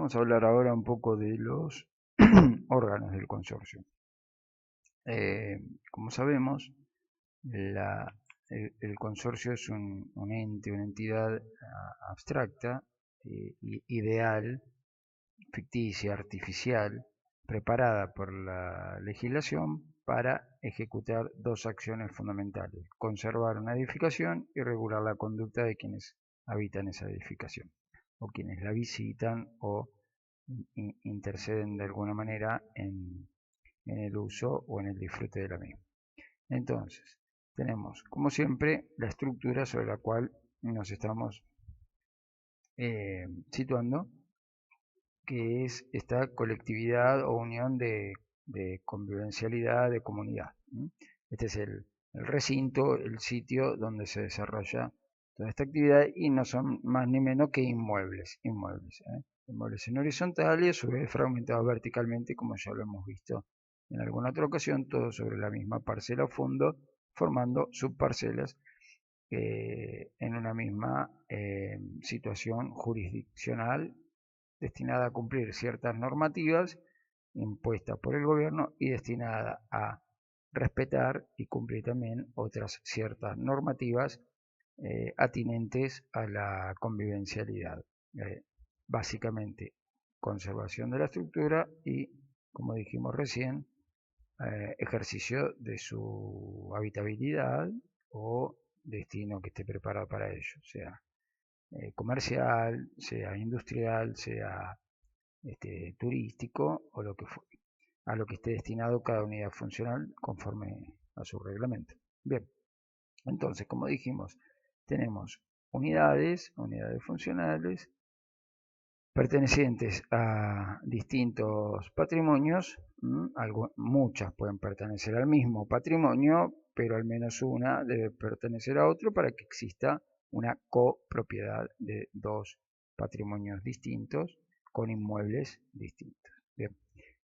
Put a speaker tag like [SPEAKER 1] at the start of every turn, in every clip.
[SPEAKER 1] Vamos a hablar ahora un poco de los órganos del consorcio. Como sabemos, el consorcio es un ente, una entidad abstracta, ideal, ficticia, artificial, preparada por la legislación para ejecutar dos acciones fundamentales: conservar una edificación y regular la conducta de quienes habitan esa edificación, o quienes la visitan o interceden de alguna manera en el uso o en el disfrute de la misma. Entonces, tenemos, como siempre, la estructura sobre la cual nos estamos situando, que es esta colectividad o unión de convivencialidad, de comunidad. Este es el recinto, el sitio donde se desarrolla toda esta actividad, y no son más ni menos que inmuebles en horizontal y a su vez fragmentados verticalmente, como ya lo hemos visto en alguna otra ocasión, todo sobre la misma parcela o fondo, formando subparcelas en una misma situación jurisdiccional destinada a cumplir ciertas normativas impuestas por el gobierno y destinada a respetar y cumplir también otras ciertas normativas atinentes a la convivencialidad. Básicamente, conservación de la estructura y, como dijimos recién, ejercicio de su habitabilidad o destino que esté preparado para ello, sea comercial, sea industrial, sea turístico o lo que fuere, a lo que esté destinado cada unidad funcional conforme a su reglamento. Bien, entonces, como dijimos, tenemos unidades funcionales pertenecientes a distintos patrimonios. Muchas pueden pertenecer al mismo patrimonio, pero al menos una debe pertenecer a otro para que exista una copropiedad de dos patrimonios distintos con inmuebles distintos. Bien.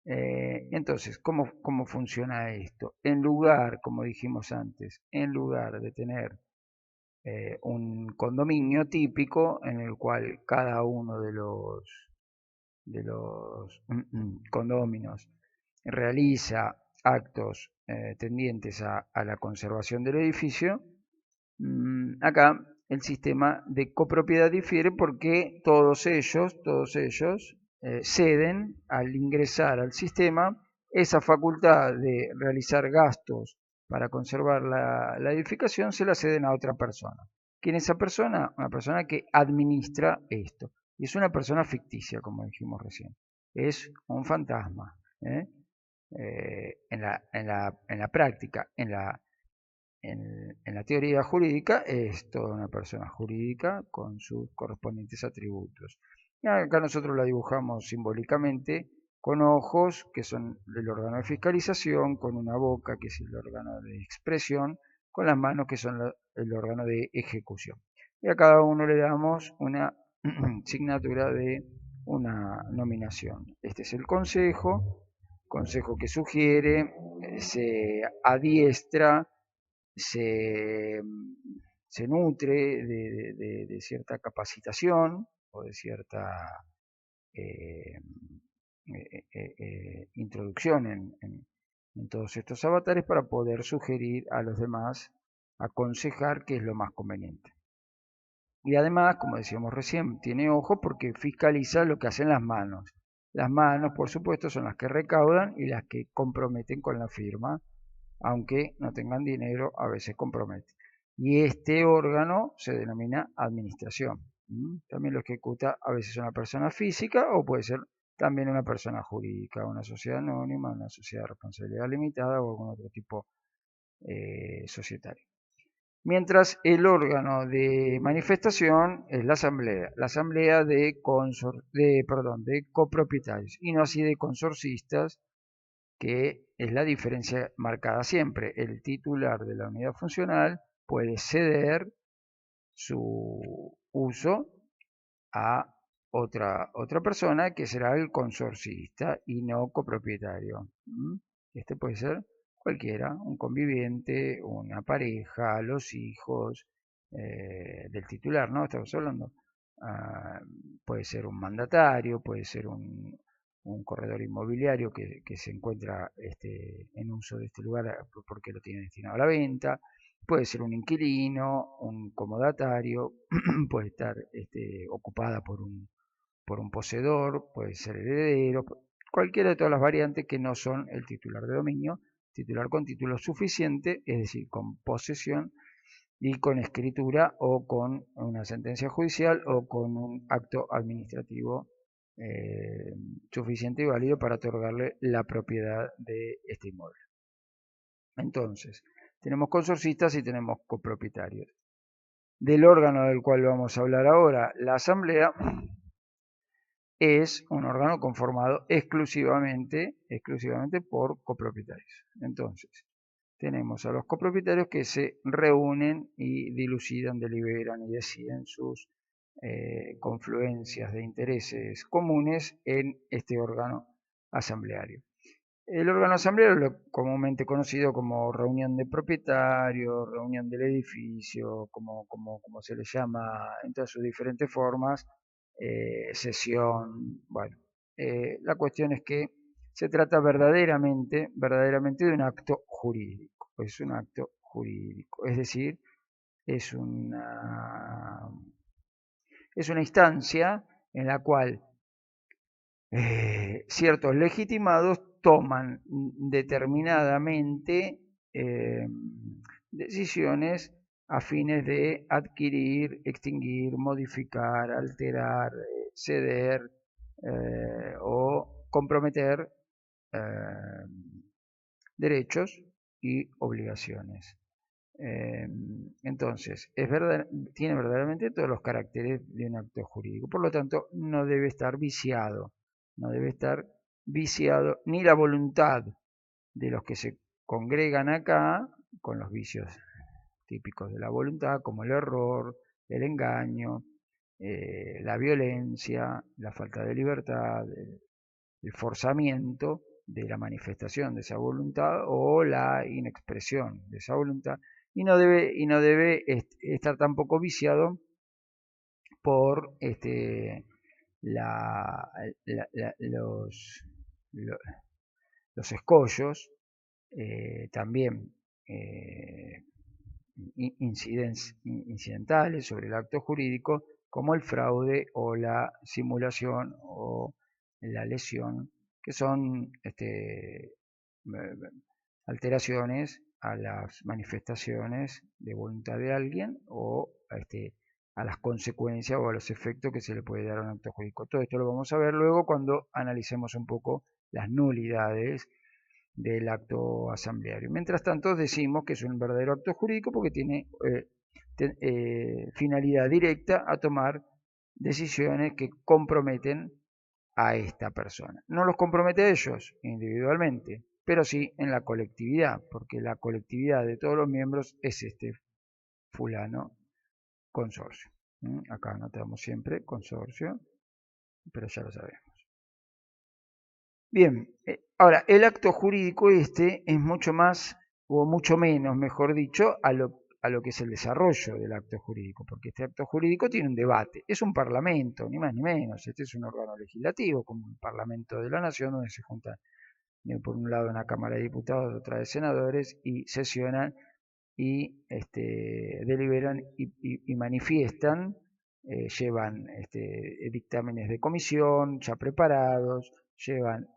[SPEAKER 1] Entonces, ¿cómo funciona esto? En lugar, como dijimos antes, en lugar de tener un condominio típico en el cual cada uno de los condóminos realiza actos tendientes a la conservación del edificio, acá el sistema de copropiedad difiere porque todos ellos ceden al ingresar al sistema esa facultad de realizar gastos para conservar la edificación, se la ceden a otra persona. ¿Quién es esa persona? Una persona que administra esto. Y es una persona ficticia, como dijimos recién. Es un fantasma. En la práctica, en la teoría jurídica, es toda una persona jurídica con sus correspondientes atributos. Y acá nosotros la dibujamos simbólicamente con ojos, que son el órgano de fiscalización, con una boca, que es el órgano de expresión, con las manos, que son el órgano de ejecución. Y a cada uno le damos una signatura de una nominación. Este es el consejo que sugiere, se adiestra, se, se nutre de cierta capacitación o de cierta eh, introducción en todos estos avatares para poder sugerir a los demás, aconsejar qué es lo más conveniente. Y además, como decíamos recién, tiene ojo porque fiscaliza lo que hacen las manos. Las manos, por supuesto, son las que recaudan y las que comprometen con la firma, aunque no tengan dinero, a veces compromete. Y este órgano se denomina administración. También lo ejecuta a veces una persona física o puede ser también una persona jurídica, una sociedad anónima, una sociedad de responsabilidad limitada o algún otro tipo societario. Mientras el órgano de manifestación es la asamblea de copropietarios, y no así de consorcistas, que es la diferencia marcada siempre. El titular de la unidad funcional puede ceder su uso a otra persona, que será el consorcista y no copropietario. Este puede ser cualquiera, un conviviente, una pareja, los hijos del titular, ¿no? Estamos hablando. puede ser un mandatario, puede ser un corredor inmobiliario que se encuentra en uso de este lugar porque lo tiene destinado a la venta, puede ser un inquilino, un comodatario, puede estar ocupada por un poseedor, puede ser heredero, cualquiera de todas las variantes que no son el titular de dominio, titular con título suficiente, es decir, con posesión y con escritura o con una sentencia judicial o con un acto administrativo suficiente y válido para otorgarle la propiedad de este inmueble. Entonces, tenemos consorcistas y tenemos copropietarios. Del órgano del cual vamos a hablar ahora, la asamblea es un órgano conformado exclusivamente por copropietarios. Entonces, tenemos a los copropietarios que se reúnen y dilucidan, deliberan y deciden sus confluencias de intereses comunes en este órgano asambleario. El órgano asambleario es comúnmente conocido como reunión de propietarios, reunión del edificio, como se le llama en todas sus diferentes formas, sesión. Bueno, la cuestión es que se trata verdaderamente de un acto jurídico. Es un acto jurídico, es decir, es una instancia en la cual ciertos legitimados toman determinadamente decisiones a fines de adquirir, extinguir, modificar, alterar, ceder o comprometer derechos y obligaciones. Entonces, tiene verdaderamente todos los caracteres de un acto jurídico. Por lo tanto, no debe estar viciado. No debe estar viciado ni la voluntad de los que se congregan acá, con los vicios típicos de la voluntad, como el error, el engaño, la violencia, la falta de libertad, el forzamiento de la manifestación de esa voluntad o la inexpresión de esa voluntad, y no debe estar tampoco viciado por los escollos, también incidentales sobre el acto jurídico, como el fraude o la simulación o la lesión, que son alteraciones a las manifestaciones de voluntad de alguien o a las consecuencias o a los efectos que se le puede dar a un acto jurídico. Todo esto lo vamos a ver luego cuando analicemos un poco las nulidades del acto asambleario. Mientras tanto, decimos que es un verdadero acto jurídico porque tiene finalidad directa a tomar decisiones que comprometen a esta persona. No los compromete a ellos individualmente, pero sí en la colectividad, porque la colectividad de todos los miembros es este fulano consorcio. Acá anotamos siempre consorcio, pero ya lo sabemos. Bien, ahora el acto jurídico es mucho más, o mucho menos, mejor dicho, a lo que es el desarrollo del acto jurídico, porque este acto jurídico tiene un debate, es un parlamento, ni más ni menos, este es un órgano legislativo, como un parlamento de la nación, donde se juntan por un lado una Cámara de Diputados, otra de Senadores, y sesionan y deliberan y manifiestan, llevan dictámenes de comisión ya preparados, llevan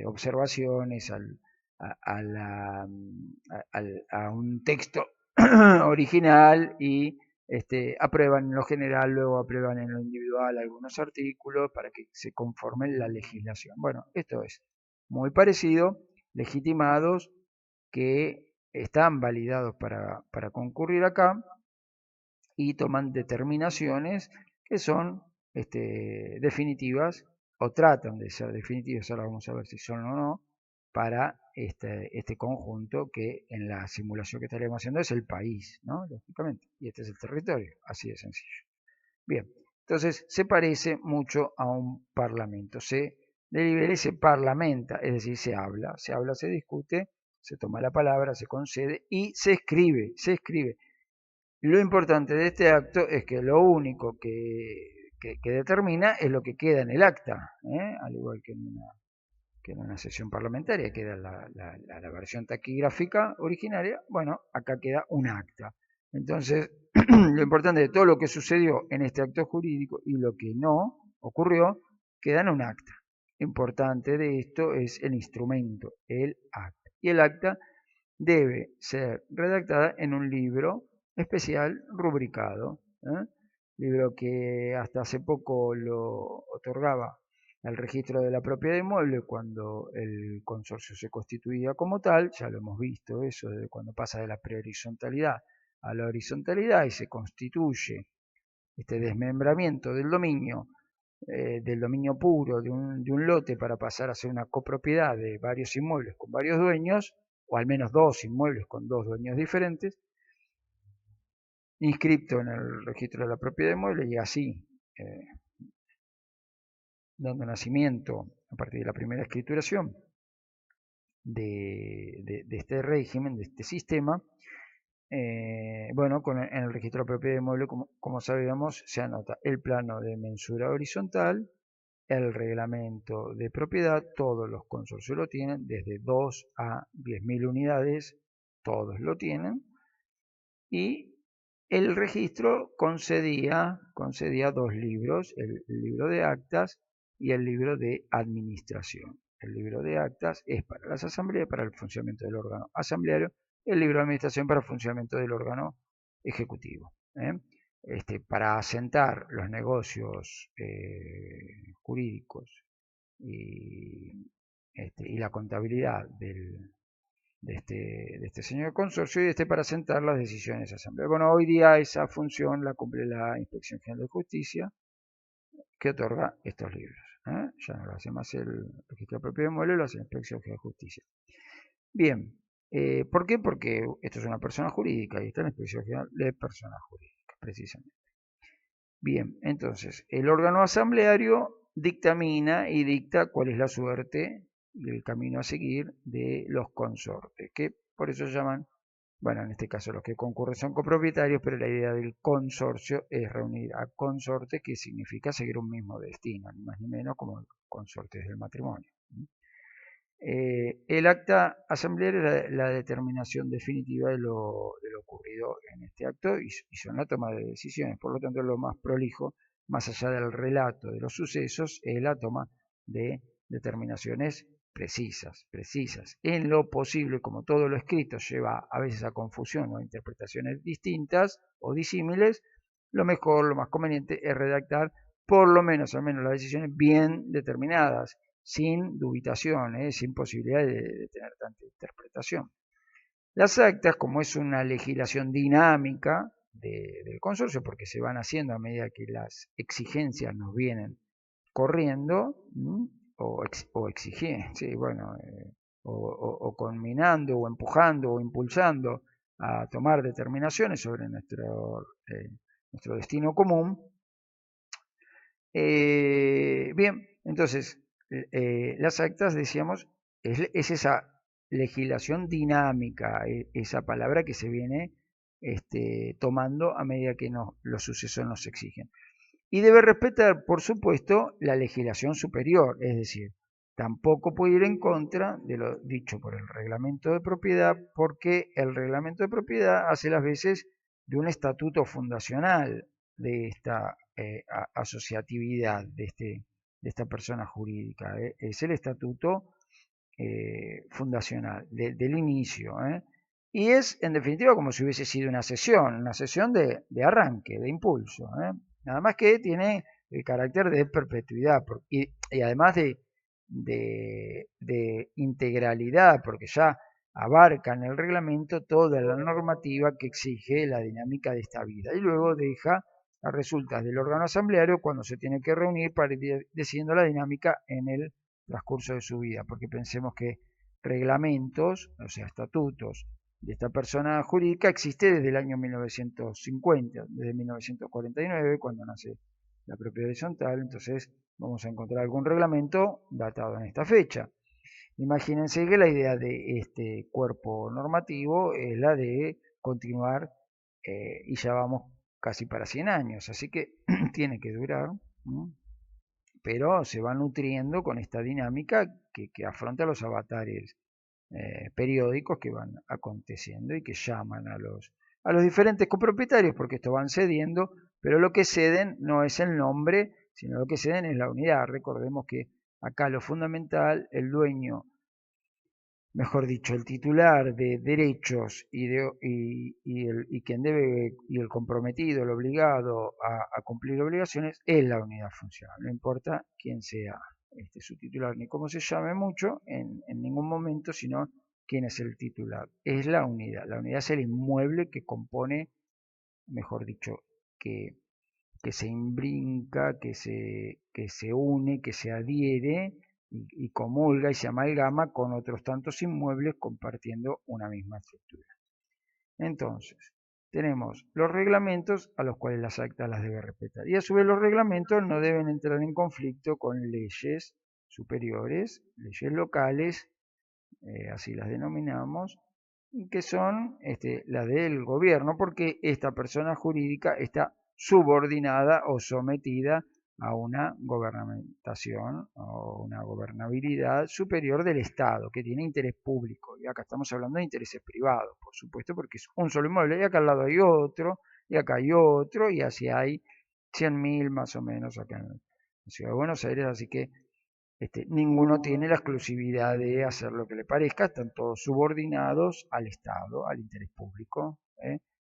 [SPEAKER 1] observaciones a un texto original y aprueban en lo general, luego aprueban en lo individual algunos artículos para que se conforme la legislación. Bueno, esto es muy parecido, legitimados que están validados para concurrir acá y toman determinaciones que son definitivas o tratan de ser definitivas, ahora vamos a ver si son o no, para este conjunto que en la simulación que estaríamos haciendo es el país, ¿no? Lógicamente, y este es el territorio, así de sencillo. Bien, entonces se parece mucho a un parlamento, se delibera y se parlamenta, es decir, se habla, se discute, se toma la palabra, se concede y se escribe, Lo importante de este acto es que lo único que determina es lo que queda en el acta, al igual que en una sesión parlamentaria queda la versión taquigráfica originaria. Bueno, acá queda un acta. Entonces, lo importante de todo lo que sucedió en este acto jurídico y lo que no ocurrió, queda en un acta. Lo importante de esto es el instrumento, el acta. Y el acta debe ser redactada en un libro especial rubricado, libro que hasta hace poco lo otorgaba el registro de la propiedad inmueble cuando el consorcio se constituía como tal. Ya lo hemos visto eso, de cuando pasa de la prehorizontalidad a la horizontalidad y se constituye este desmembramiento del dominio puro de un lote para pasar a ser una copropiedad de varios inmuebles con varios dueños, o al menos dos inmuebles con dos dueños diferentes, inscripto en el registro de la propiedad inmueble y así dando nacimiento a partir de la primera escrituración de este régimen, de este sistema. Bueno, en el registro de la propiedad inmueble, como sabíamos, se anota el plano de mensura horizontal, el reglamento de propiedad, todos los consorcios lo tienen, desde 2 a 10.000 unidades, todos lo tienen, y el registro concedía dos libros, el libro de actas y el libro de administración. El libro de actas es para las asambleas, para el funcionamiento del órgano asambleario, el libro de administración para el funcionamiento del órgano ejecutivo. Para asentar los negocios jurídicos y la contabilidad de este señor consorcio y para asentar las decisiones de asamblea. Bueno, hoy día esa función la cumple la Inspección General de Justicia, que otorga estos libros. Ya no lo hace más el registro de propiedad inmueble, lo hace la Inspección General de Justicia. Bien, ¿por qué? Porque esto es una persona jurídica y está en la Inspección General de Personas Jurídicas, precisamente. Bien, entonces, el órgano asambleario dictamina y dicta cuál es la suerte y el camino a seguir de los consortes, que por eso llaman, bueno, en este caso los que concurren son copropietarios, pero la idea del consorcio es reunir a consortes, que significa seguir un mismo destino, ni más ni menos como consortes del matrimonio. El acta asamblearia es la determinación definitiva de lo ocurrido en este acto y son la toma de decisiones. Por lo tanto, lo más prolijo, más allá del relato de los sucesos, es la toma de determinaciones precisas. En lo posible, como todo lo escrito lleva a veces a confusión o a interpretaciones distintas o disímiles, lo mejor, lo más conveniente es redactar por lo menos, al menos las decisiones bien determinadas, sin dubitación, sin posibilidad de tener tanta interpretación. Las actas, como es una legislación dinámica del consorcio, porque se van haciendo a medida que las exigencias nos vienen corriendo, o exigiendo, sí, bueno, o conminando, o empujando, o impulsando a tomar determinaciones sobre nuestro destino común. Bien, entonces, las actas, decíamos, es esa legislación dinámica, esa palabra que se viene tomando a medida que los sucesos nos exigen. Y debe respetar, por supuesto, la legislación superior, es decir, tampoco puede ir en contra de lo dicho por el reglamento de propiedad, porque el reglamento de propiedad hace las veces de un estatuto fundacional de esta asociatividad de esta persona jurídica. Es el estatuto fundacional del inicio. Y es, en definitiva, como si hubiese sido una sesión de arranque, de impulso. Nada más que tiene el carácter de perpetuidad y además de integralidad, porque ya abarca en el reglamento toda la normativa que exige la dinámica de esta vida y luego deja a resultas del órgano asambleario cuando se tiene que reunir para ir decidiendo la dinámica en el transcurso de su vida, porque pensemos que reglamentos, o sea, estatutos de esta persona jurídica existe desde el año 1950, desde 1949, cuando nace la propiedad horizontal. Entonces vamos a encontrar algún reglamento datado en esta fecha. Imagínense que la idea de este cuerpo normativo es la de continuar y ya vamos casi para 100 años, así que tiene que durar, ¿no? Pero se va nutriendo con esta dinámica que afronta los avatares periódicos que van aconteciendo y que llaman a los diferentes copropietarios, porque estos van cediendo, pero lo que ceden no es el nombre, sino lo que ceden es la unidad. Recordemos que acá lo fundamental, el dueño, mejor dicho, el titular de derechos y quien debe, y el comprometido, el obligado a cumplir obligaciones, es la unidad funcional. No importa quién sea su titular ni cómo se llame mucho en ningún momento, sino quién es el titular. Es la unidad. La unidad es el inmueble que compone, mejor dicho, que se imbrinca, que se une, que se adhiere y comulga y se amalgama con otros tantos inmuebles compartiendo una misma estructura. Entonces, tenemos los reglamentos a los cuales las actas las debe respetar. Y a su vez los reglamentos no deben entrar en conflicto con leyes superiores, leyes locales, así las denominamos, que son las del gobierno, porque esta persona jurídica está subordinada o sometida a una gobernamentación o una gobernabilidad superior del Estado, que tiene interés público. Y acá estamos hablando de intereses privados, por supuesto, porque es un solo inmueble, y acá al lado hay otro, y acá hay otro, y así hay 100.000 más o menos acá en la Ciudad de Buenos Aires, así que ninguno tiene la exclusividad de hacer lo que le parezca, están todos subordinados al Estado, al interés público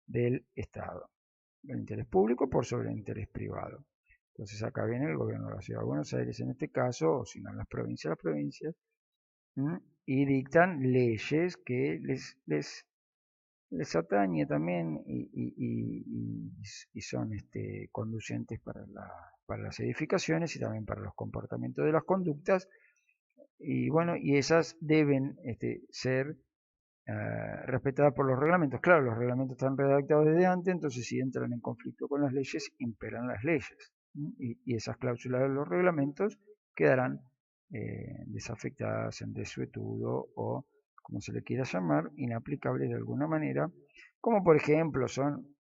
[SPEAKER 1] del Estado. El interés público por sobre el interés privado. Entonces acá viene el gobierno de la Ciudad de Buenos Aires en este caso, o si no las provincias, y dictan leyes que les atañe también y son conducentes para las edificaciones y también para los comportamientos de las conductas. Y bueno, y esas deben ser respetadas por los reglamentos. Claro, los reglamentos están redactados desde antes, entonces si entran en conflicto con las leyes, imperan las leyes. Y esas cláusulas de los reglamentos quedarán desafectadas, en desuetudo o, como se le quiera llamar, inaplicables de alguna manera, como por ejemplo son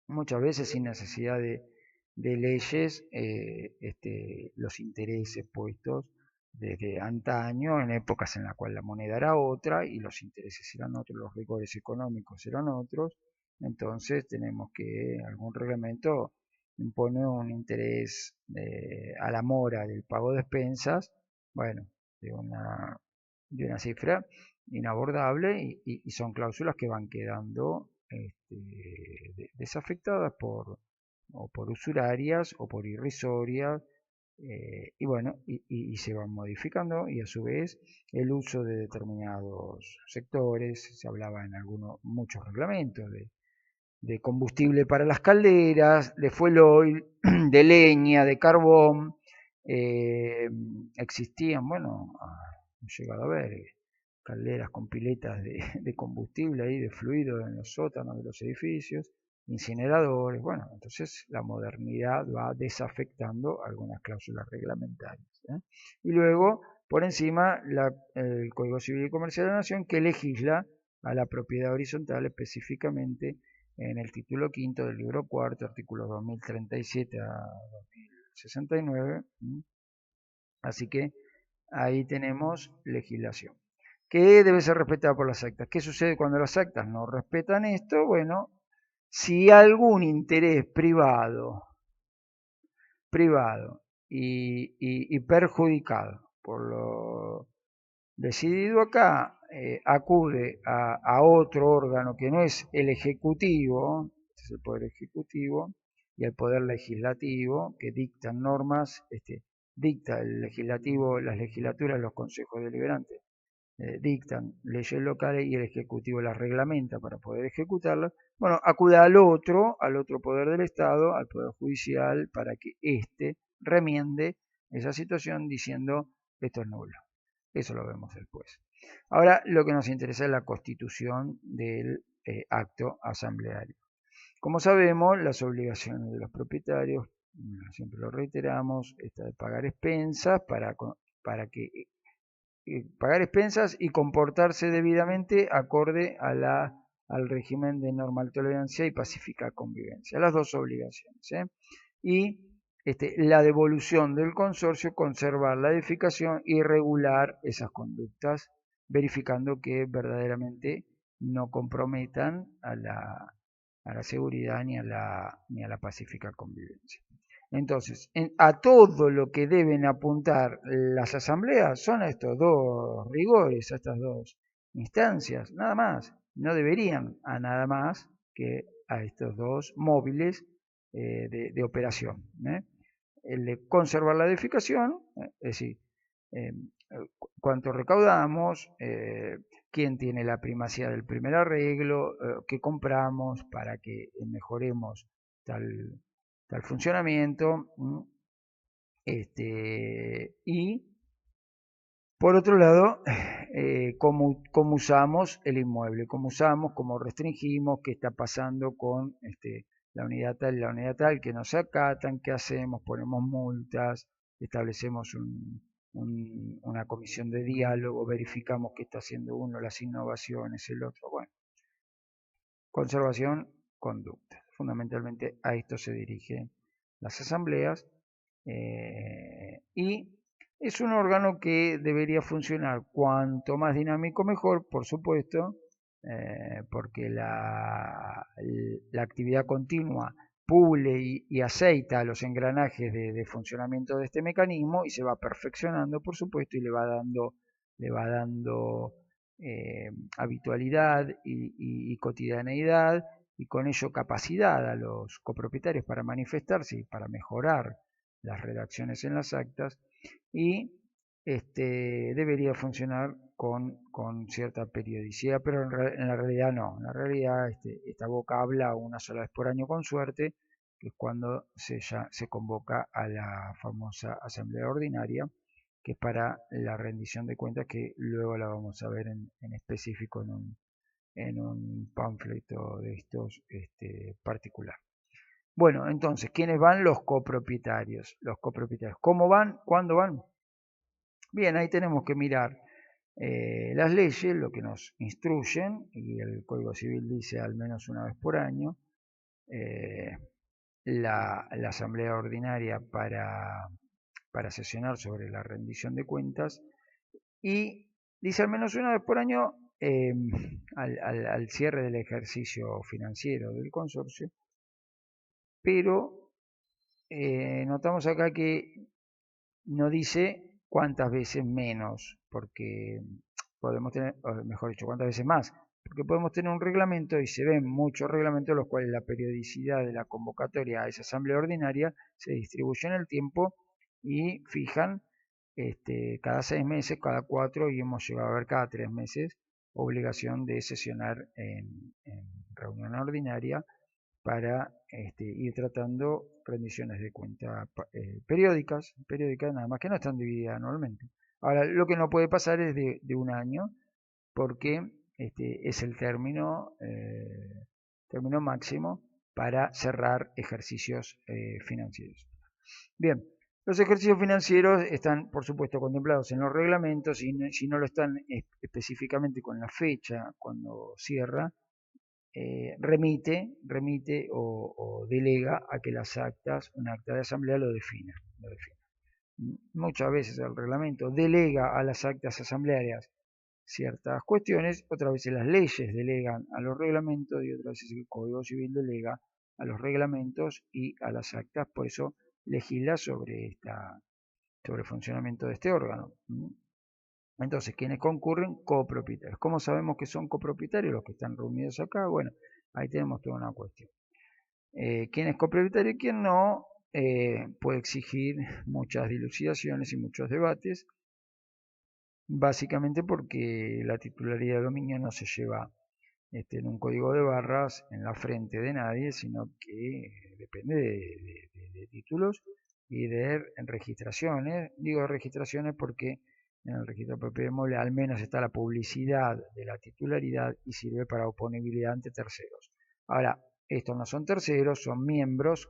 [SPEAKER 1] muchas veces sin necesidad de leyes los intereses puestos desde antaño, en épocas en las cuales la moneda era otra y los intereses eran otros, los rigores económicos eran otros. Entonces tenemos que algún reglamento impone un interés a la mora del pago de expensas, bueno, de una cifra inabordable y son cláusulas que van quedando desafectadas o por usurarias o por irrisorias, y bueno, y se van modificando y a su vez el uso de determinados sectores, se hablaba en muchos reglamentos de combustible para las calderas, de fuel oil, de leña, de carbón, existían, bueno, he llegado a ver calderas con piletas de combustible ahí, de fluido en los sótanos de los edificios, incineradores, bueno, entonces la modernidad va desafectando algunas cláusulas reglamentarias. Y luego, por encima, el Código Civil y Comercial de la Nación, que legisla a la propiedad horizontal específicamente en el título quinto del libro cuarto, artículos 2037 a 2069. Así que ahí tenemos legislación que debe ser respetada por las actas. ¿Qué sucede cuando las actas no respetan esto? Bueno, si algún interés privado y perjudicado por lo decidido acá, acude a otro órgano que no es el Ejecutivo, es el Poder Ejecutivo, y el Poder Legislativo, que dictan normas, dicta el legislativo, las legislaturas, los consejos deliberantes, dictan leyes locales y el Ejecutivo las reglamenta para poder ejecutarlas. Bueno, acude al otro poder del Estado, al Poder Judicial, para que éste remiende esa situación diciendo esto es nulo. Eso lo vemos después. Ahora lo que nos interesa es la constitución del acto asambleario. Como sabemos, las obligaciones de los propietarios, siempre lo reiteramos, está de pagar expensas para que pagar expensas y comportarse debidamente acorde a la al régimen de normal tolerancia y pacífica convivencia. Las dos obligaciones. Y la devolución del consorcio, conservar la edificación y regular esas conductas, verificando que verdaderamente no comprometan a la seguridad ni a la pacífica convivencia. Entonces, a todo lo que deben apuntar las asambleas son a estos dos rigores, a estas dos instancias, nada más. No deberían a nada más que a estos dos móviles de operación. El de conservar la edificación, es decir, cuánto recaudamos, quién tiene la primacía del primer arreglo, qué compramos para que mejoremos tal funcionamiento. Y por otro lado, cómo usamos el inmueble, cómo restringimos, qué está pasando con la unidad tal y la unidad tal, que no se acatan, qué hacemos, ponemos multas, establecemos una comisión de diálogo, verificamos qué está haciendo uno, las innovaciones, el otro. Bueno, conservación, conducta. Fundamentalmente a esto se dirigen las asambleas y es un órgano que debería funcionar cuanto más dinámico mejor, por supuesto, porque la actividad continua pule y aceita los engranajes de funcionamiento de este mecanismo y se va perfeccionando, por supuesto, y le va dando habitualidad y cotidianeidad y con ello capacidad a los copropietarios para manifestarse y para mejorar las redacciones en las actas y debería funcionar con cierta periodicidad, pero en la realidad no. En la realidad esta boca habla una sola vez por año con suerte, que es cuando se convoca a la famosa asamblea ordinaria, que es para la rendición de cuentas, que luego la vamos a ver en específico en un panfleto de estos particular. Bueno, entonces, ¿quiénes van? Los copropietarios. Los copropietarios. ¿Cómo van? ¿Cuándo van? Bien, ahí tenemos que mirar las leyes, lo que nos instruyen, y el Código Civil dice al menos una vez por año, la asamblea ordinaria para sesionar sobre la rendición de cuentas, y dice al menos una vez por año al cierre del ejercicio financiero del consorcio, pero notamos acá que no dice cuántas veces menos, porque podemos tener, o mejor dicho, cuántas veces más, porque podemos tener un reglamento y se ven muchos reglamentos en los cuales la periodicidad de la convocatoria a esa asamblea ordinaria se distribuye en el tiempo y fijan cada 6 meses, cada 4 y hemos llegado a ver cada 3 meses obligación de sesionar en reunión ordinaria para ir tratando rendiciones de cuenta periódicas, nada más que no están divididas anualmente. Ahora, lo que no puede pasar es de un año, porque es el término máximo para cerrar ejercicios financieros. Bien, los ejercicios financieros están, por supuesto, contemplados en los reglamentos y si no lo están específicamente con la fecha cuando cierra, remite o delega a que las actas, un acta de asamblea lo defina. Muchas veces el reglamento delega a las actas asamblearias ciertas cuestiones, otras veces las leyes delegan a los reglamentos y otras veces el Código Civil delega a los reglamentos y a las actas, por eso legisla sobre el funcionamiento de este órgano. Entonces, ¿quiénes concurren? Copropietarios. ¿Cómo sabemos que son copropietarios los que están reunidos acá? Bueno, ahí tenemos toda una cuestión. ¿Quién es copropietario y quién no? Puede exigir muchas dilucidaciones y muchos debates, básicamente porque la titularidad de dominio no se lleva en un código de barras en la frente de nadie, sino que depende de títulos y de registraciones. Digo registraciones porque en el registro de propiedad inmueble al menos está la publicidad de la titularidad y sirve para oponibilidad ante terceros. Ahora, estos no son terceros, son miembros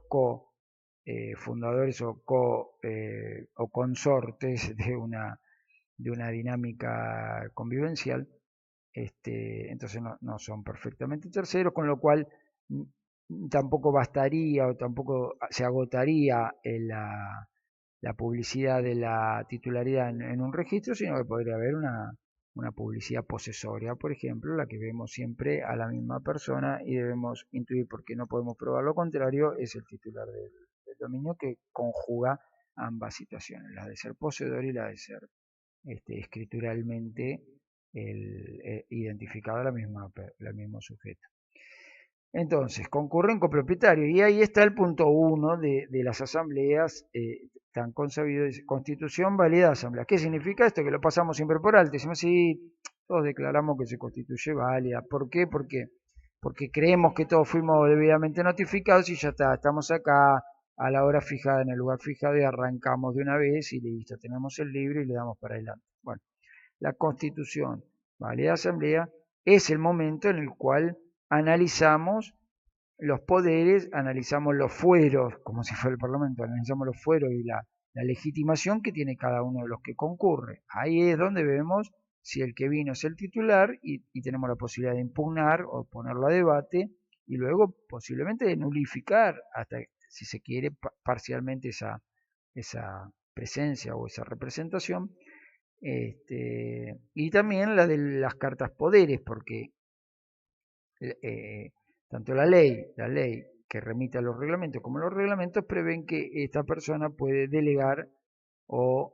[SPEAKER 1] fundadores o consortes de una dinámica convivencial entonces no son perfectamente terceros, con lo cual tampoco bastaría o tampoco se agotaría la publicidad de la titularidad en un registro, sino que podría haber una publicidad posesoria, por ejemplo, la que vemos siempre a la misma persona y debemos intuir, porque no podemos probar lo contrario, es el titular del dominio que conjuga ambas situaciones, la de ser poseedor y la de ser escrituralmente identificado la mismo sujeto. Entonces, concurren copropietarios y ahí está el punto 1 de las asambleas tan consabidas. Constitución válida de asamblea. ¿Qué significa esto? Que lo pasamos siempre por alto. Decimos, sí, todos declaramos que se constituye válida. ¿Por qué? Porque creemos que todos fuimos debidamente notificados y ya está, estamos acá a la hora fijada, en el lugar fijado y arrancamos de una vez y listo, tenemos el libro y le damos para adelante. Bueno, la constitución válida de asamblea es el momento en el cual analizamos los poderes, analizamos los fueros, como si fuera el Parlamento, analizamos los fueros y la legitimación que tiene cada uno de los que concurre. Ahí es donde vemos si el que vino es el titular y tenemos la posibilidad de impugnar o ponerlo a debate y luego posiblemente de nulificar, hasta si se quiere, parcialmente esa presencia o esa representación. Y también la de las cartas poderes, porque tanto la ley que remite a los reglamentos como los reglamentos prevén que esta persona puede delegar o,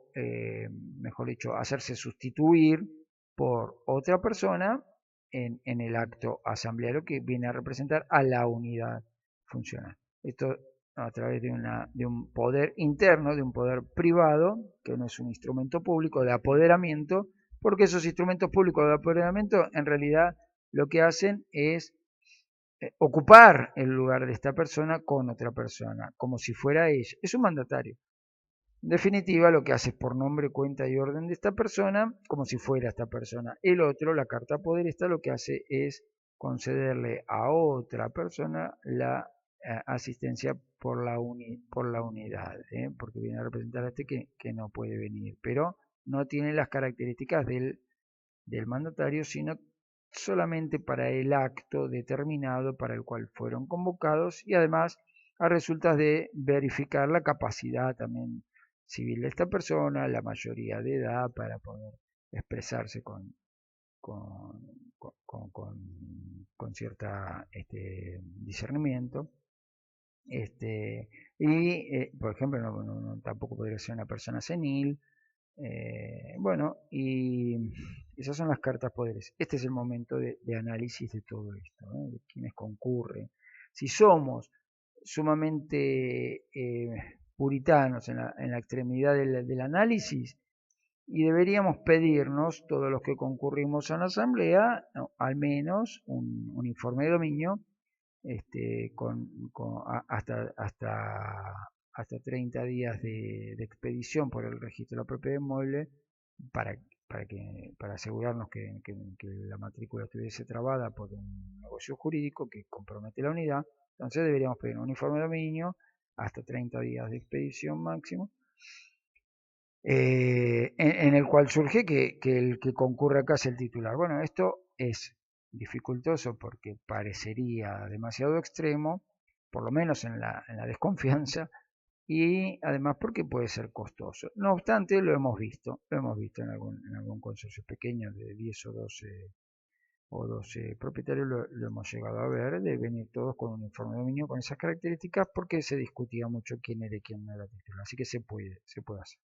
[SPEAKER 1] mejor dicho, hacerse sustituir por otra persona en el acto asambleario que viene a representar a la unidad funcional. Esto a través de un poder interno, de un poder privado, que no es un instrumento público de apoderamiento, porque esos instrumentos públicos de apoderamiento en realidad lo que hacen es ocupar el lugar de esta persona con otra persona, como si fuera ella. Es un mandatario. En definitiva, lo que hace es por nombre, cuenta y orden de esta persona, como si fuera esta persona. El otro, la carta poder, esta lo que hace es concederle a otra persona la asistencia por la unidad, porque viene a representar a este que no puede venir, pero no tiene las características del mandatario, sino solamente para el acto determinado para el cual fueron convocados y además a resultas de verificar la capacidad también civil de esta persona, la mayoría de edad para poder expresarse con, con cierta discernimiento. Por ejemplo, tampoco podría ser una persona senil. Bueno, y esas son las cartas poderes. Este es el momento de análisis de todo esto, ¿no? De quienes concurren. Si somos sumamente puritanos en la extremidad del análisis, y deberíamos pedirnos, todos los que concurrimos a la asamblea, no, al menos un informe de dominio hasta 30 días de expedición por el registro de la propiedad inmueble para, para asegurarnos que la matrícula estuviese trabada por un negocio jurídico que compromete la unidad. Entonces deberíamos pedir un informe de dominio hasta 30 días de expedición máximo, en el cual surge que el que concurre acá es el titular. Bueno, esto es dificultoso porque parecería demasiado extremo, por lo menos en la desconfianza, y además porque puede ser costoso. No obstante, lo hemos visto en algún consorcio pequeño de 10 o 12 propietarios, lo hemos llegado a ver, de venir todos con un informe de dominio con esas características porque se discutía mucho quién era y quién no era titular. Así que se puede hacer.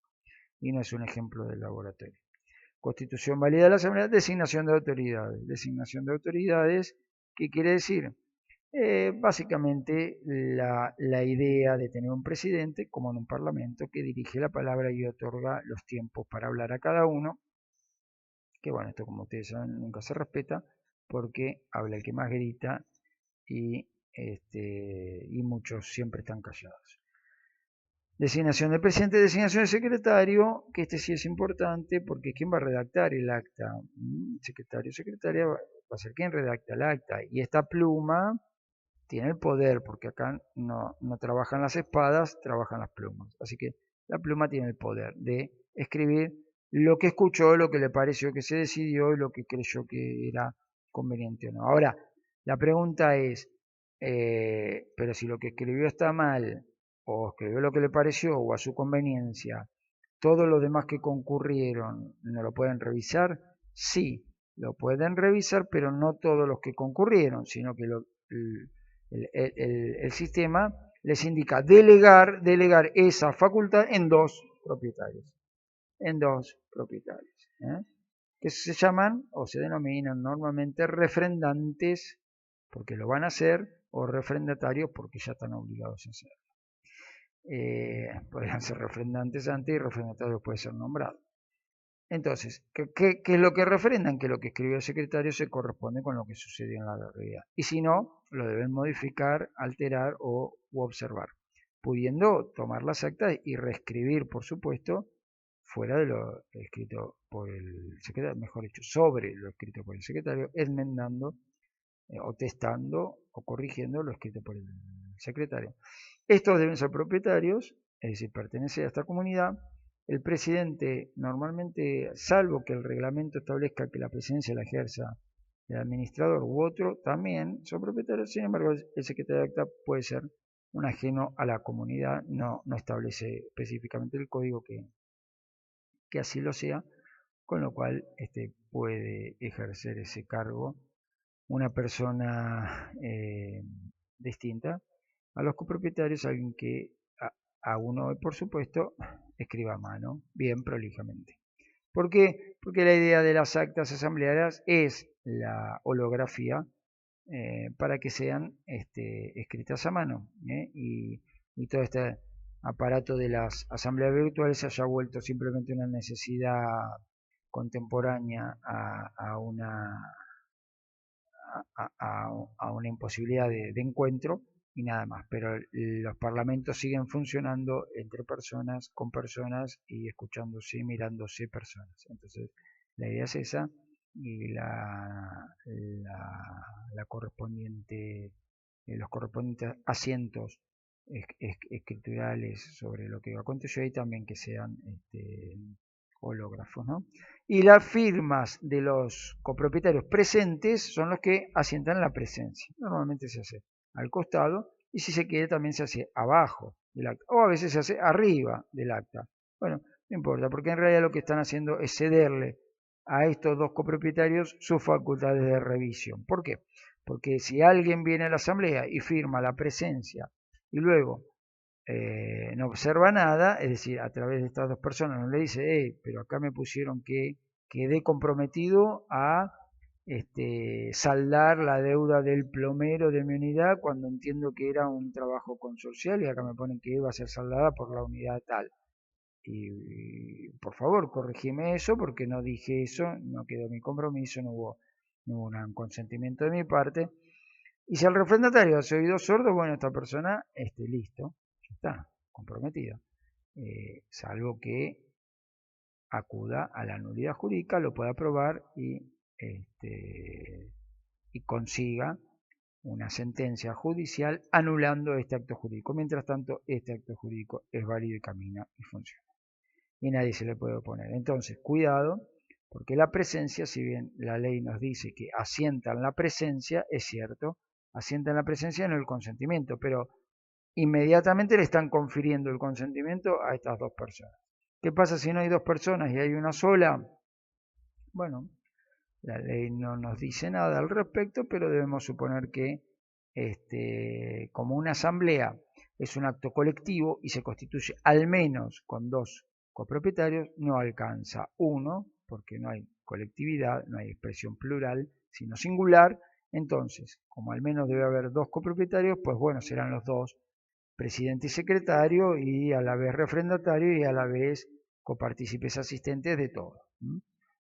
[SPEAKER 1] Y no es un ejemplo del laboratorio. Constitución válida de la Asamblea, designación de autoridades. Designación de autoridades, ¿qué quiere decir? Básicamente la idea de tener un presidente, como en un parlamento, que dirige la palabra y otorga los tiempos para hablar a cada uno, que bueno, esto como ustedes saben nunca se respeta, porque habla el que más grita y muchos siempre están callados. Designación del presidente, designación del secretario, que este sí es importante porque ¿quién va a redactar el acta? Secretario, secretaria va a ser quien redacta el acta. Y esta pluma tiene el poder, porque acá no trabajan las espadas, trabajan las plumas. Así que la pluma tiene el poder de escribir lo que escuchó, lo que le pareció que se decidió y lo que creyó que era conveniente o no. Ahora, la pregunta es, pero si lo que escribió está mal, o escribió lo que le pareció, o a su conveniencia, todos los demás que concurrieron, ¿no lo pueden revisar? Sí, lo pueden revisar, pero no todos los que concurrieron, sino que el sistema les indica delegar esa facultad en dos propietarios. ¿Eh? Que se llaman o se denominan normalmente refrendantes porque lo van a hacer o refrendatarios porque ya están obligados a hacerlo. Podrían ser refrendantes antes y refrendatarios puede ser nombrado. Entonces, ¿qué es lo que refrendan? Que lo que escribió el secretario se corresponde con lo que sucedió en la realidad. Y si no, lo deben modificar, alterar u observar, pudiendo tomar las actas y reescribir, por supuesto, fuera de lo escrito por el secretario, mejor dicho, sobre lo escrito por el secretario, enmendando o testando o corrigiendo lo escrito por el secretario. Estos deben ser propietarios, es decir, pertenecen a esta comunidad. El presidente normalmente, salvo que el reglamento establezca que la presidencia la ejerza el administrador u otro, también son propietarios. Sin embargo, el secretario de acta puede ser un ajeno a la comunidad, no establece específicamente el código que así lo sea, con lo cual puede ejercer ese cargo una persona distinta a los copropietarios, alguien que aún hoy, por supuesto, escriba a mano, bien prolijamente. ¿Por qué? Porque la idea de las actas asamblearias es la holografía para que sean escritas a mano. Y todo este aparato de las asambleas virtuales se haya vuelto simplemente una necesidad contemporánea a una imposibilidad de encuentro y nada más. Pero los parlamentos siguen funcionando entre personas, con personas y escuchándose y mirándose personas. Entonces, la idea es esa y la correspondiente, los correspondientes asientos escriturales sobre lo que aconteció y también que sean hológrafos, ¿no? Y las firmas de los copropietarios presentes son los que asientan la presencia. Normalmente se hace al costado y si se quiere también se hace abajo del acta o a veces se hace arriba del acta. Bueno, no importa, porque en realidad lo que están haciendo es cederle a estos dos copropietarios sus facultades de revisión. ¿Por qué? Porque si alguien viene a la asamblea y firma la presencia y luego no observa nada, es decir, a través de estas dos personas no le dice, pero acá me pusieron que quedé comprometido a saldar la deuda del plomero de mi unidad cuando entiendo que era un trabajo consorcial y acá me ponen que iba a ser saldada por la unidad tal. Y por favor, corregime eso porque no dije eso, no quedó mi compromiso, no hubo un consentimiento de mi parte. Y si el refrendatario hace oído sordo, bueno, esta persona, listo, ya está, comprometido. Salvo que acuda a la nulidad jurídica, lo pueda probar y consiga una sentencia judicial anulando este acto jurídico. Mientras tanto, este acto jurídico es válido y camina y funciona. Y nadie se le puede oponer. Entonces, cuidado, porque la presencia, si bien la ley nos dice que asienta en la presencia, es cierto, asienta en la presencia en el consentimiento, pero inmediatamente le están confiriendo el consentimiento a estas dos personas. ¿Qué pasa si no hay dos personas y hay una sola? Bueno, la ley no nos dice nada al respecto, pero debemos suponer que como una asamblea es un acto colectivo y se constituye al menos con dos copropietarios, no alcanza uno, porque no hay colectividad, no hay expresión plural, sino singular. Entonces, como al menos debe haber dos copropietarios, pues bueno, serán los dos, presidente y secretario, y a la vez refrendatario y a la vez copartícipes asistentes de todo.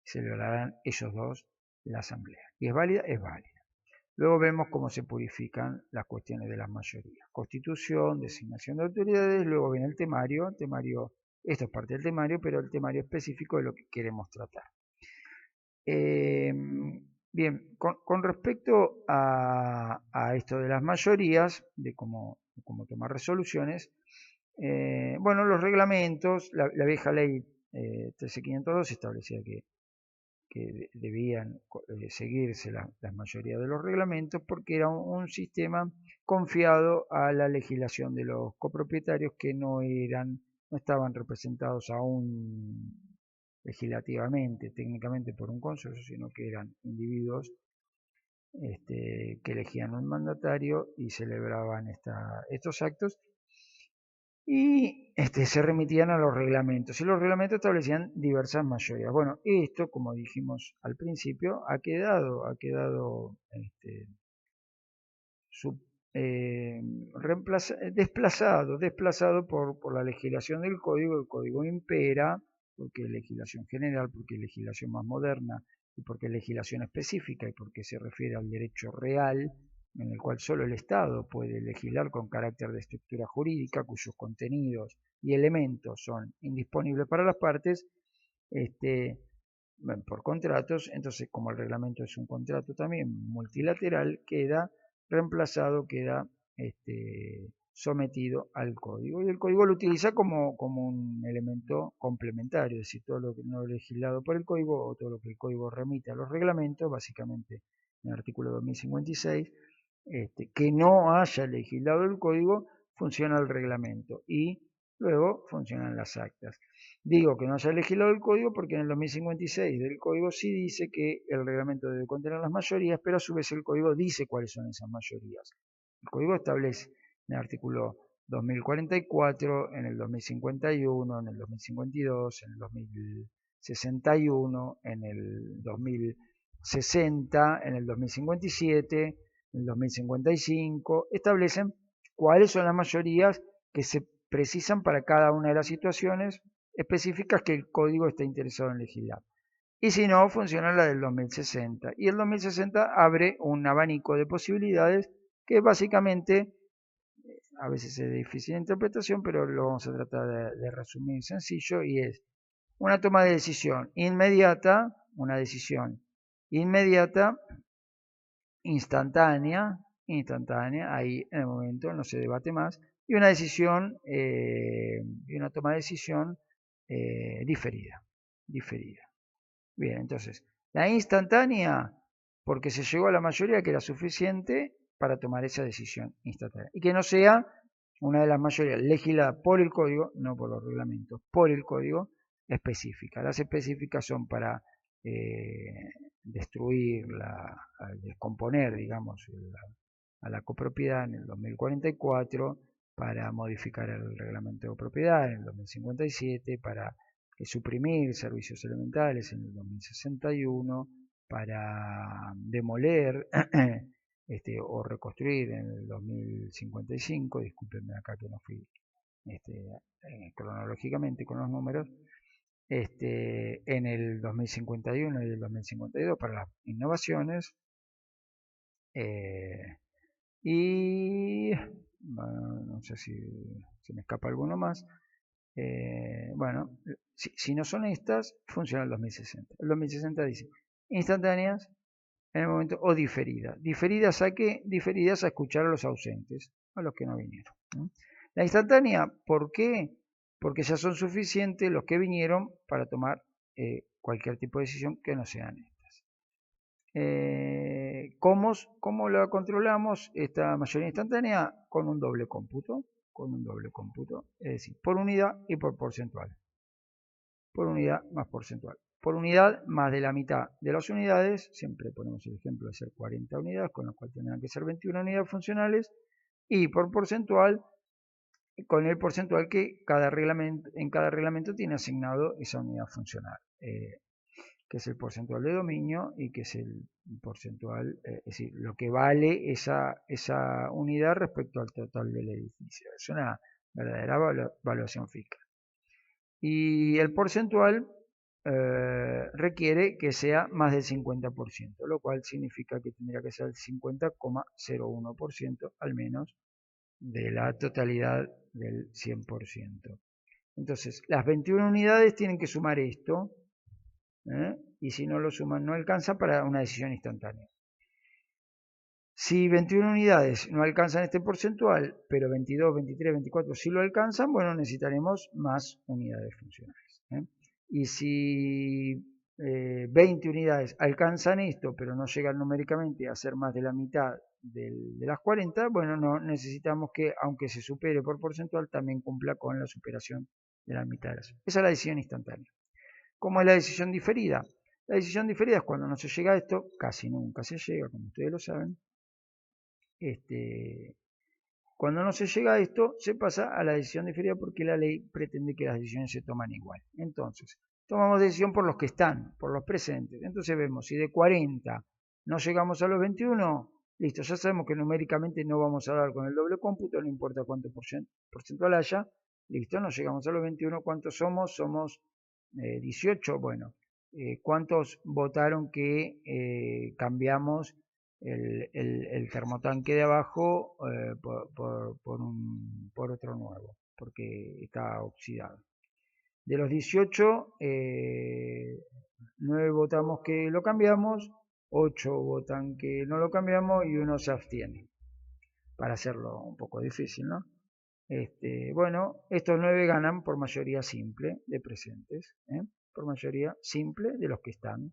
[SPEAKER 1] Celebrarán ellos dos la asamblea. ¿Y es válida? Es válida. Luego vemos cómo se purifican las cuestiones de las mayorías. Constitución, designación de autoridades, luego viene el temario. Esto es parte del temario, pero el temario específico de lo que queremos tratar. Bien, con respecto a esto de las mayorías, de cómo tomar resoluciones, bueno, los reglamentos, la vieja ley 13.502 establecía que debían seguirse la mayoría de los reglamentos porque era un sistema confiado a la legislación de los copropietarios que no estaban representados aún legislativamente, técnicamente por un consorcio, sino que eran individuos que elegían un mandatario y celebraban estos actos y se remitían a los reglamentos, y los reglamentos establecían diversas mayorías. Bueno, esto, como dijimos al principio, ha quedado desplazado por la legislación del código. El código impera, porque es legislación general, porque es legislación más moderna, y porque es legislación específica, y porque se refiere al derecho real, en el cual solo el Estado puede legislar con carácter de estructura jurídica, cuyos contenidos y elementos son indisponibles para las partes, por contratos. Entonces, como el reglamento es un contrato también multilateral, queda reemplazado, queda sometido al código, y el código lo utiliza como un elemento complementario, es decir, todo lo que no legislado por el código o todo lo que el código remite a los reglamentos, básicamente en el artículo 2056, que no haya legislado el código, funciona el reglamento y luego funcionan las actas. Digo que no haya legislado el código porque en el 2056 del código sí dice que el reglamento debe contener las mayorías, pero a su vez el código dice cuáles son esas mayorías. El código establece en el artículo 2044, en el 2051, en el 2052, en el 2061, en el 2060, en el 2057, en el 2055, establecen cuáles son las mayorías que se precisan para cada una de las situaciones específicas que el código está interesado en legislar. Y si no, funciona la del 2060. Y el 2060 abre un abanico de posibilidades que básicamente, a veces es de difícil interpretación, pero lo vamos a tratar de resumir sencillo, y es una toma de decisión inmediata, una decisión inmediata, instantánea, ahí en el momento no se debate más, y una decisión, y una toma de decisión diferida. Bien, entonces, la instantánea, porque se llegó a la mayoría que era suficiente para tomar esa decisión instantánea, y que no sea una de las mayorías legisladas por el código, no por los reglamentos, por el código, específica. Las específicas son para destruir, descomponer, digamos, a la copropiedad en el 2044, para modificar el reglamento de propiedad en el 2057, para suprimir servicios elementales en el 2061, para demoler o reconstruir en el 2055, discúlpenme acá que no fui cronológicamente con los números, en el 2051 y el 2052 para las innovaciones, y bueno, no sé si se me escapa alguno más. Bueno, si no son estas, funciona el 2060. El 2060 dice instantáneas en el momento o diferidas. ¿Diferidas a qué? Diferidas a escuchar a los ausentes, a los que no vinieron. La instantánea, ¿por qué? Porque ya son suficientes los que vinieron para tomar cualquier tipo de decisión que no sean estas. ¿Cómo la controlamos esta mayoría instantánea? Con un doble cómputo. Es decir, por unidad y por porcentual. Por unidad más porcentual. Por unidad más de la mitad de las unidades, siempre ponemos el ejemplo de ser 40 unidades, con lo cual tendrán que ser 21 unidades funcionales, y por porcentual, con el porcentual que en cada reglamento tiene asignado esa unidad funcional, que es el porcentual de dominio y que es el porcentual, es decir, lo que vale esa unidad respecto al total del edificio. Es una verdadera valuación fiscal. Y el porcentual requiere que sea más del 50%, lo cual significa que tendría que ser el 50,01% al menos de la totalidad del 100%. Entonces, las 21 unidades tienen que sumar esto, y si no lo suman no alcanza para una decisión instantánea. Si 21 unidades no alcanzan este porcentual, pero 22, 23, 24 sí lo alcanzan, bueno, necesitaremos más unidades funcionales. y si 20 unidades alcanzan esto, pero no llegan numéricamente a ser más de la mitad de las 40, bueno, no necesitamos que, aunque se supere por porcentual, también cumpla con la superación de la mitad de las. Esa es la decisión instantánea. ¿Cómo es la decisión diferida? La decisión diferida es cuando no se llega a esto, casi nunca se llega, como ustedes lo saben. Cuando no se llega a esto, se pasa a la decisión diferida porque la ley pretende que las decisiones se toman igual. Entonces, tomamos decisión por los que están, por los presentes. Entonces vemos, si de 40 no llegamos a los 21, listo, ya sabemos que numéricamente no vamos a dar con el doble cómputo, no importa cuánto porcentual haya, listo, no llegamos a los 21, ¿cuántos somos? Somos 18, bueno, ¿cuántos votaron que cambiamos el termotanque de abajo por otro nuevo, porque está oxidado? De los 18, 9 votamos que lo cambiamos, 8 votan que no lo cambiamos y 1 se abstiene, para hacerlo un poco difícil, ¿no? Bueno, estos 9 ganan por mayoría simple de presentes, por mayoría simple de los que están.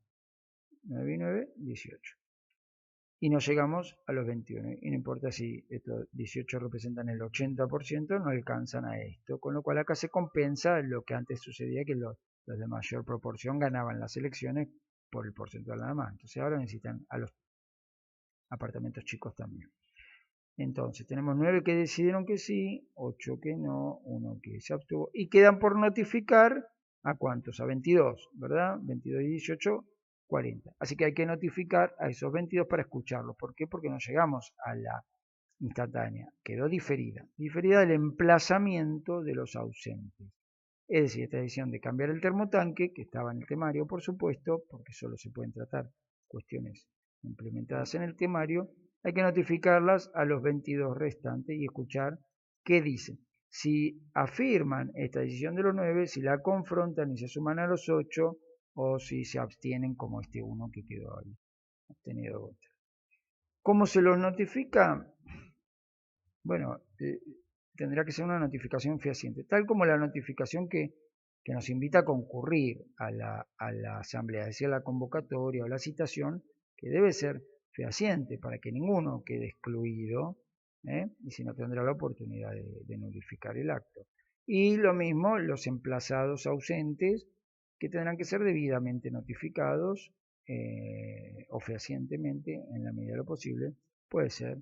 [SPEAKER 1] 9 y 9, 18. Y no llegamos a los 21. Y no importa si estos 18 representan el 80%, no alcanzan a esto. Con lo cual acá se compensa lo que antes sucedía, que los de mayor proporción ganaban las elecciones por el porcentual nada más. Entonces ahora necesitan a los apartamentos chicos también. Entonces tenemos 9 que decidieron que sí, 8 que no, 1 que se abstuvo. Y quedan por notificar a cuántos, a 22, ¿verdad? 22 y 18, 40. Así que hay que notificar a esos 22 para escucharlos. ¿Por qué? Porque no llegamos a la instantánea. Quedó diferida. Diferida del emplazamiento de los ausentes. Es decir, esta decisión de cambiar el termotanque, que estaba en el temario, por supuesto, porque solo se pueden tratar cuestiones implementadas en el temario, hay que notificarlas a los 22 restantes y escuchar qué dicen. Si afirman esta decisión de los 9, si la confrontan y se suman a los 8, o si se abstienen como este uno que quedó ahí, abstenido voto. ¿Cómo se los notifica? Bueno, tendrá que ser una notificación fehaciente, tal como la notificación que nos invita a concurrir a la asamblea, es decir, a la convocatoria o la citación, que debe ser fehaciente para que ninguno quede excluido, y si no tendrá la oportunidad de nulificar el acto. Y lo mismo los emplazados ausentes, que tendrán que ser debidamente notificados o fehacientemente en la medida de lo posible. Puede ser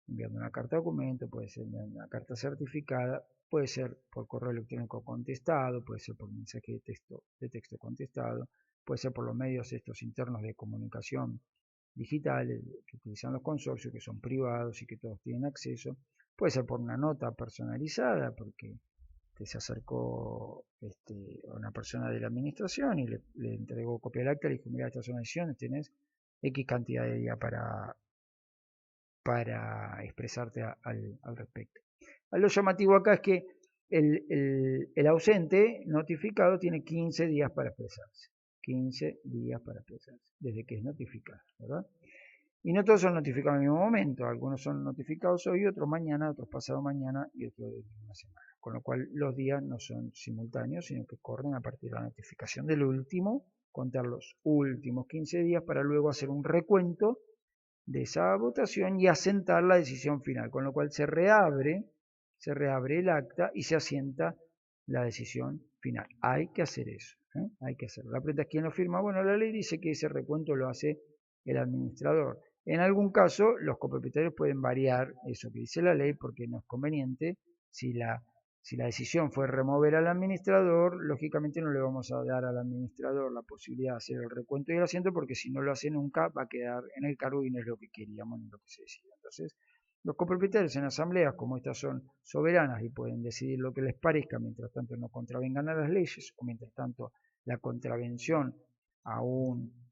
[SPEAKER 1] enviando una carta documento, puede ser enviando una carta certificada, puede ser por correo electrónico contestado, puede ser por mensaje de texto contestado, puede ser por los medios estos internos de comunicación digitales que utilizan los consorcios, que son privados y que todos tienen acceso, puede ser por una nota personalizada, porque se acercó una persona de la administración y le entregó copia del acta y le dijo, mira, estas son ediciones, tenés X cantidad de días para expresarte al respecto. Lo llamativo acá es que el ausente notificado tiene 15 días para expresarse. 15 días para expresarse, desde que es notificado, ¿verdad? Y no todos son notificados en el mismo momento. Algunos son notificados hoy, otros mañana, otros pasado mañana y otros de una semana. Con lo cual los días no son simultáneos, sino que corren a partir de la notificación del último, contar los últimos 15 días para luego hacer un recuento de esa votación y asentar la decisión final, con lo cual se reabre el acta y se asienta la decisión final. Hay que hacer eso, hay que hacerlo. La pregunta es quién lo firma. Bueno, la ley dice que ese recuento lo hace el administrador. En algún caso, los copropietarios pueden variar eso que dice la ley porque no es conveniente. Si la decisión fue remover al administrador, lógicamente no le vamos a dar al administrador la posibilidad de hacer el recuento y el asiento, porque si no lo hace nunca va a quedar en el cargo y no es lo que queríamos ni lo que se decía. Entonces, los copropietarios en asambleas, como estas son soberanas y pueden decidir lo que les parezca, mientras tanto no contravengan a las leyes, o mientras tanto la contravención a un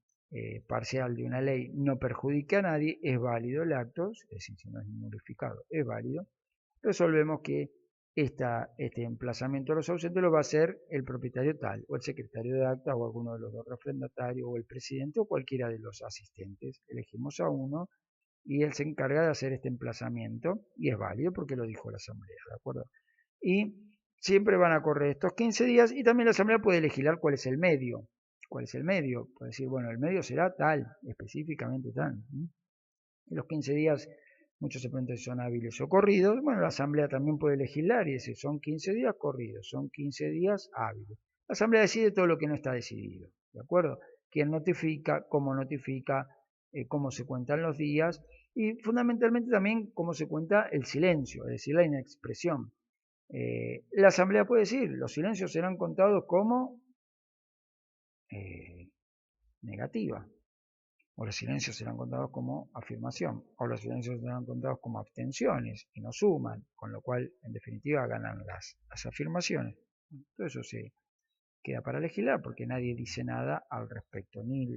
[SPEAKER 1] parcial de una ley no perjudique a nadie, es válido el acto, es decir, si no es nulificado, es válido. Resolvemos que este emplazamiento de los ausentes lo va a hacer el propietario tal, o el secretario de acta, o alguno de los dos refrendatarios, o el presidente, o cualquiera de los asistentes. Elegimos a uno y él se encarga de hacer este emplazamiento, y es válido porque lo dijo la asamblea, ¿de acuerdo? Y siempre van a correr estos 15 días y también la Asamblea puede legislar cuál es el medio. ¿Cuál es el medio? Puede decir, bueno, el medio será tal, específicamente tal. En los 15 días, muchos se preguntan si son hábiles o corridos. Bueno, la Asamblea también puede legislar y decir, son 15 días corridos, son 15 días hábiles. La Asamblea decide todo lo que no está decidido, ¿de acuerdo? Quién notifica, cómo se cuentan los días y fundamentalmente también cómo se cuenta el silencio, es decir, la inexpresión. La Asamblea puede decir, los silencios serán contados como negativa, o los silencios serán contados como afirmación, o los silencios serán contados como abstenciones y no suman, con lo cual en definitiva ganan las afirmaciones. Todo eso se queda para legislar porque nadie dice nada al respecto, ni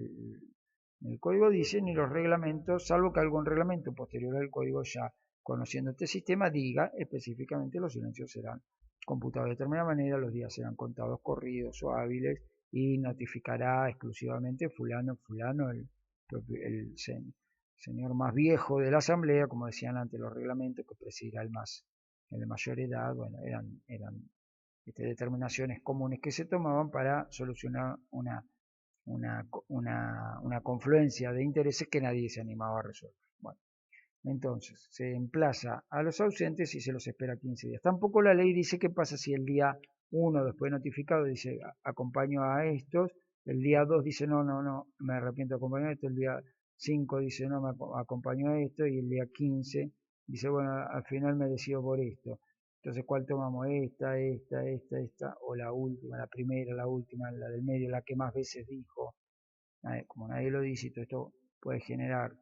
[SPEAKER 1] el código dice ni los reglamentos, salvo que algún reglamento posterior al código ya conociendo este sistema diga específicamente los silencios serán computados de determinada manera, los días serán contados corridos o hábiles y notificará exclusivamente fulano, el señor más viejo de la asamblea, como decían antes los reglamentos, que presidirá el de mayor edad. Bueno, eran determinaciones comunes que se tomaban para solucionar una confluencia de intereses que nadie se animaba a resolver. Bueno, entonces se emplaza a los ausentes y se los espera 15 días. Tampoco la ley dice qué pasa si el día 1 después notificado dice acompaño a estos, el día 2 dice no, me arrepiento de acompañar a esto, el día 5 dice no, me acompaño a esto y el día 15 dice bueno, al final me decido por esto. Entonces, ¿cuál tomamos? Esta, o la última, la primera, la última, la del medio, la que más veces dijo. Como nadie lo dice, todo esto puede generar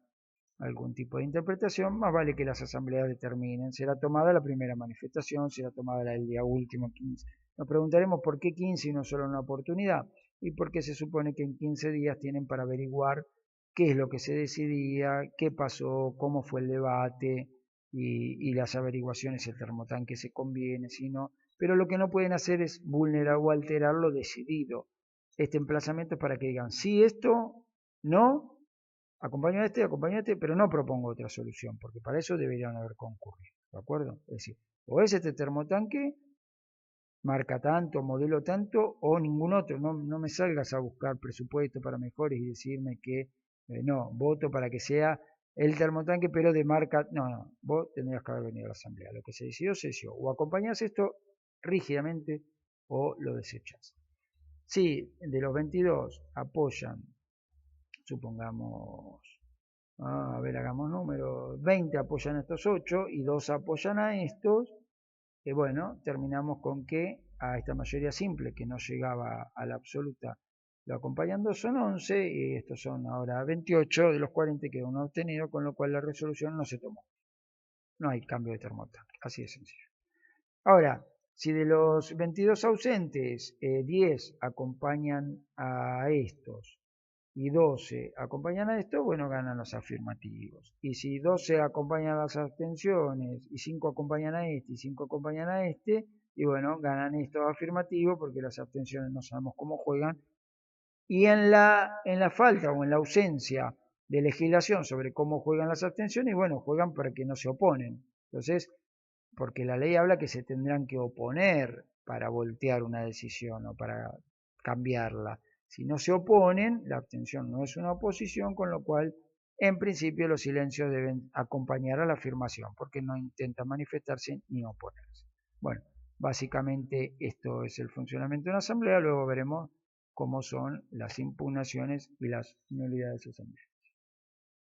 [SPEAKER 1] algún tipo de interpretación, más vale que las asambleas determinen. ¿Será tomada la primera manifestación? ¿Será tomada la del día último, 15? Nos preguntaremos por qué 15 y no solo una oportunidad, y por qué se supone que en 15 días tienen para averiguar qué es lo que se decidía, qué pasó, cómo fue el debate y las averiguaciones, si el termotanque se conviene, si no. Pero lo que no pueden hacer es vulnerar o alterar lo decidido. Este emplazamiento es para que digan, sí, esto, no, acompaño a este, pero no propongo otra solución, porque para eso deberían haber concurrido, ¿de acuerdo? Es decir, o es este termotanque, marca tanto, modelo tanto, o ningún otro. No me salgas a buscar presupuesto para mejores y decirme que no, voto para que sea el termotanque, pero de marca. No, vos tendrías que haber venido a la asamblea. Lo que se decidió. O acompañás esto rígidamente o lo desechas. Si de los 22 apoyan, supongamos, a ver, hagamos números, 20 apoyan a estos 8 y 2 apoyan a estos, bueno, terminamos con que a esta mayoría simple que no llegaba a la absoluta lo acompañan 2 son 11 y estos son ahora 28 de los 40 que uno ha obtenido, con lo cual la resolución no se tomó. No hay cambio de termotanque, así de sencillo. Ahora, si de los 22 ausentes 10 acompañan a estos y 12 acompañan a esto, bueno, ganan los afirmativos. Y si 12 acompañan a las abstenciones y 5 acompañan a este y 5 acompañan a este, y bueno, ganan estos afirmativos porque las abstenciones no sabemos cómo juegan. Y en la falta o en la ausencia de legislación sobre cómo juegan las abstenciones, bueno, juegan para que no se oponen. Entonces, porque la ley habla que se tendrán que oponer para voltear una decisión o para cambiarla. Si no se oponen, la abstención no es una oposición, con lo cual, en principio, los silencios deben acompañar a la afirmación, porque no intentan manifestarse ni oponerse. Bueno, básicamente esto es el funcionamiento de una asamblea, luego veremos cómo son las impugnaciones y las nulidades de asamblea.